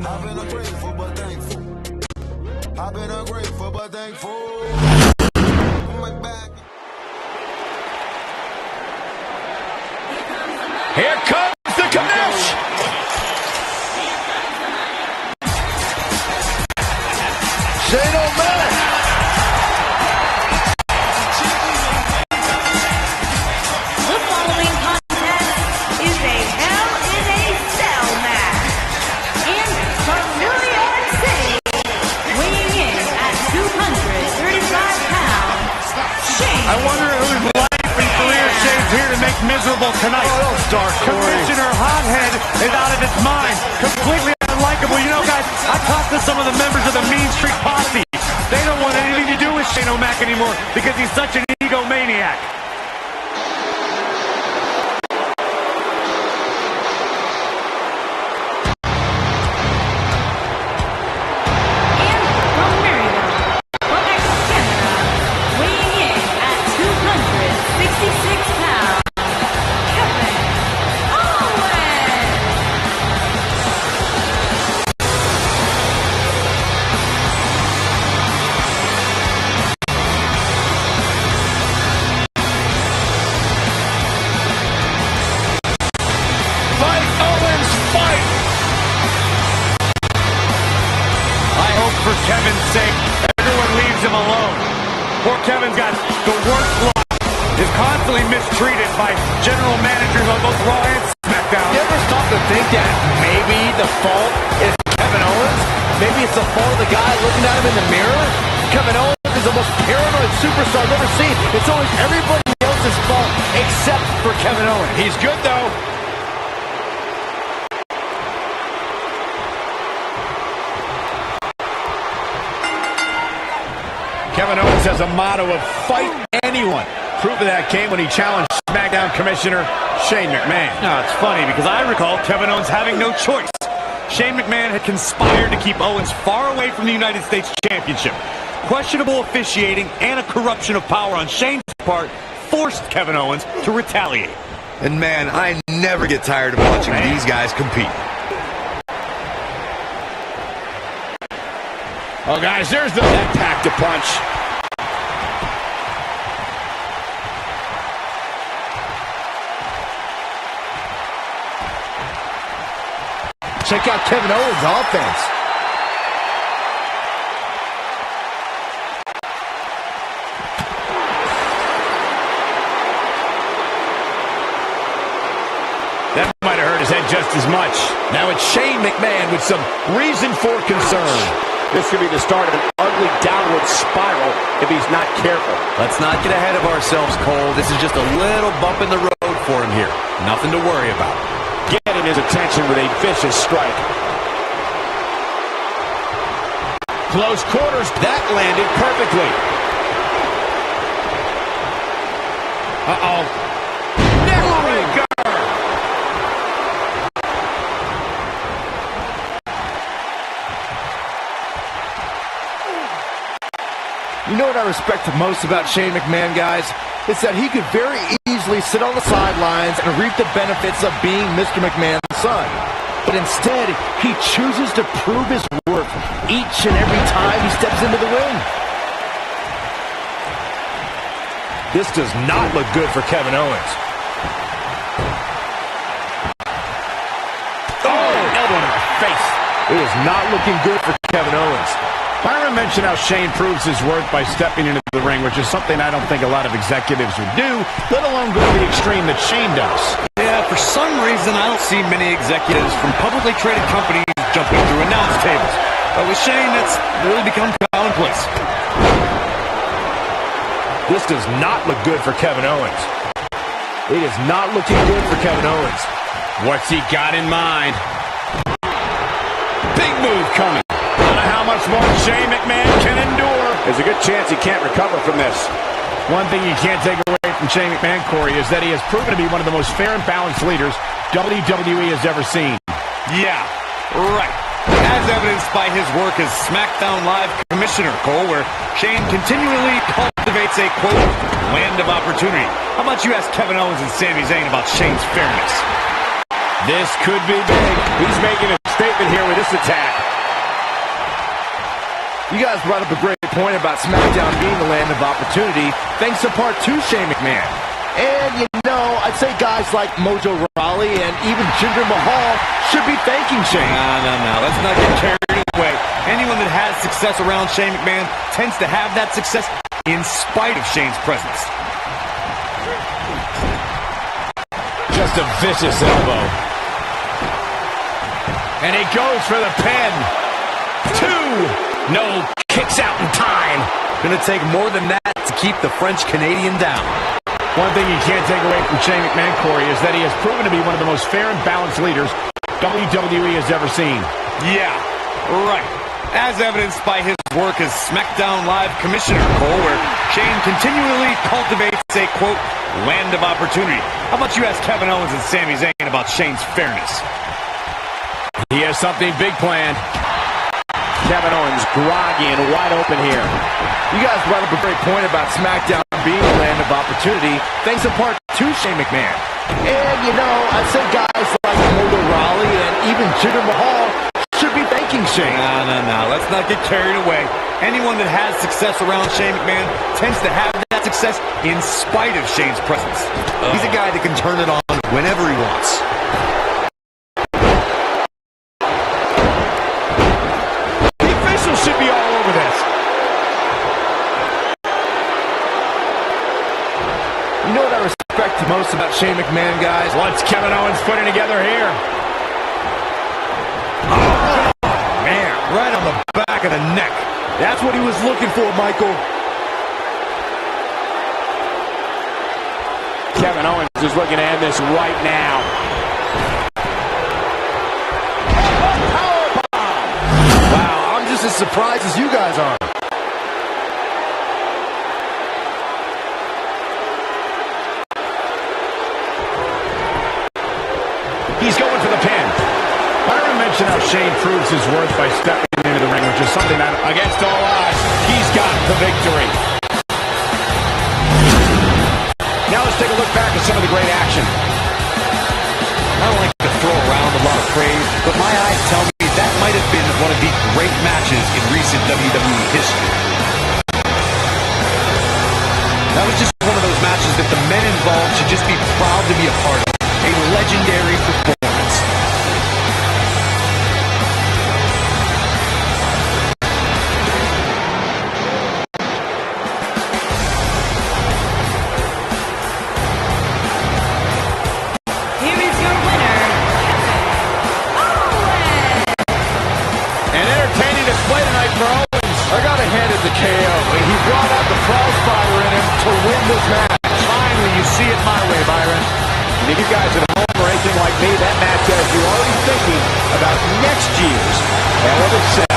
I've been ungrateful but thankful. I've been ungrateful but thankful. Here comes the Kamish! Shane O'Mac! The following contest is a Hell in a Cell match. From New York City, weighing in at 235 pounds, Shane. I wonder whose life and career Shane's here to make miserable tonight. Commissioner Hothead is out of his mind. Completely unlikable. You know, guys, I talked to some of the members of the Mean Street Posse. They don't want anything to do with Shane O'Mac anymore because he's such an egomaniac. For Kevin's sake, everyone leaves him alone. Poor Kevin's got the worst luck. Is constantly mistreated by general managers on both Raw and SmackDown. You ever stop to think that maybe the fault is Kevin Owens? Maybe it's the fault of the guy looking at him in the mirror? Kevin Owens is the most paranoid superstar I've ever seen. It's always everybody else's fault except for Kevin Owens. He's good, though. Kevin Owens has a motto of fight anyone. Proof of that came when he challenged SmackDown Commissioner Shane McMahon. Now, it's funny because I recall Kevin Owens having no choice. Shane McMahon had conspired to keep Owens far away from the United States Championship. Questionable officiating and a corruption of power on Shane's part forced Kevin Owens to retaliate. And man, I never get tired of watching these guys compete. Oh, guys, there's that packed a punch. Check out Kevin Owens' offense. That might have hurt his head just as much. Now it's Shane McMahon with some reason for concern. This could be the start of an ugly downward spiral if he's not careful. Let's not get ahead of ourselves, Cole. This is just a little bump in the road for him here. Nothing to worry about. Getting his attention with a vicious strike. Close quarters. That landed perfectly. Uh-oh. Neckbreaker. You know what I respect the most about Shane McMahon, guys? It's that he could very easily sit on the sidelines and reap the benefits of being Mr. McMahon's son. But instead, he chooses to prove his worth each and every time he steps into the ring. This does not look good for Kevin Owens. Oh, elbow to the face. It is not looking good for Kevin Owens. Byron mentioned how Shane proves his worth by stepping into the ring, which is something I don't think a lot of executives would do, let alone go to the extreme that Shane does. Yeah, for some reason, I don't see many executives from publicly traded companies jumping through announce tables. But with Shane, that's really become commonplace. This does not look good for Kevin Owens. It is not looking good for Kevin Owens. What's he got in mind? Big move coming. I don't know how much more Shane McMahon can endure. There's a good chance he can't recover from this. One thing you can't take away from Shane McMahon, Corey, is that he has proven to be one of the most fair and balanced leaders WWE has ever seen. Yeah, right. As evidenced by his work as SmackDown Live Commissioner, Cole, where Shane continually cultivates a, quote, land of opportunity. How about you ask Kevin Owens and Sami Zayn about Shane's fairness? This could be big. He's making a statement here with this attack. You guys brought up a great point about SmackDown being the land of opportunity, thanks in part to Shane McMahon. And, you know, I'd say guys like Mojo Rawley and even Jinder Mahal should be thanking Shane. No. Let's not get carried away. Anyone that has success around Shane McMahon tends to have that success in spite of Shane's presence. Just a vicious elbow. And he goes for the pin. 2. No, kicks out in time. Gonna take more than that to keep the French-Canadian down. One thing you can't take away from Shane McMahon, Corey, is that he has proven to be one of the most fair and balanced leaders WWE has ever seen. Yeah, right. As evidenced by his work as SmackDown Live Commissioner, Cole, where Shane continually cultivates a, quote, land of opportunity. How about you ask Kevin Owens and Sami Zayn about Shane's fairness? He has something big planned. Kevin Owens groggy and wide open here. You guys brought up a great point about SmackDown being the land of opportunity, thanks in part to Shane McMahon. And, you know, I'd say guys like Mojo Rawley and even Jinder Mahal should be thanking Shane. No. Let's not get carried away. Anyone that has success around Shane McMahon tends to have that success in spite of Shane's presence. He's a guy that can turn it on whenever he wants. Should be all over this. You know what I respect most about Shane McMahon, guys? What's Kevin Owens putting together here? Oh, man, right on the back of the neck. That's what he was looking for, Michael. Kevin Owens is looking to end this right now. As surprised as you guys are. He's going for the pin. Byron mentioned how Shane proves his worth by stepping into the ring, which is something that, against all odds, he's got the victory. Now let's take a look back at some of the great action. I don't like to throw around a lot of praise, but my eyes tell me that might have been one of the great matches in recent WWE history. That was just one of those matches that the men involved should just be proud to be a part of. A legendary performance. Here is your winner, Owens. An entertaining display tonight for Owens. I gotta hand it to KO. He brought out the prize fighter in him to win this match. Finally, you see it my way, Byron. And if you guys at home or anything like me, that match has you already thinking about next year's Hell in a Cell.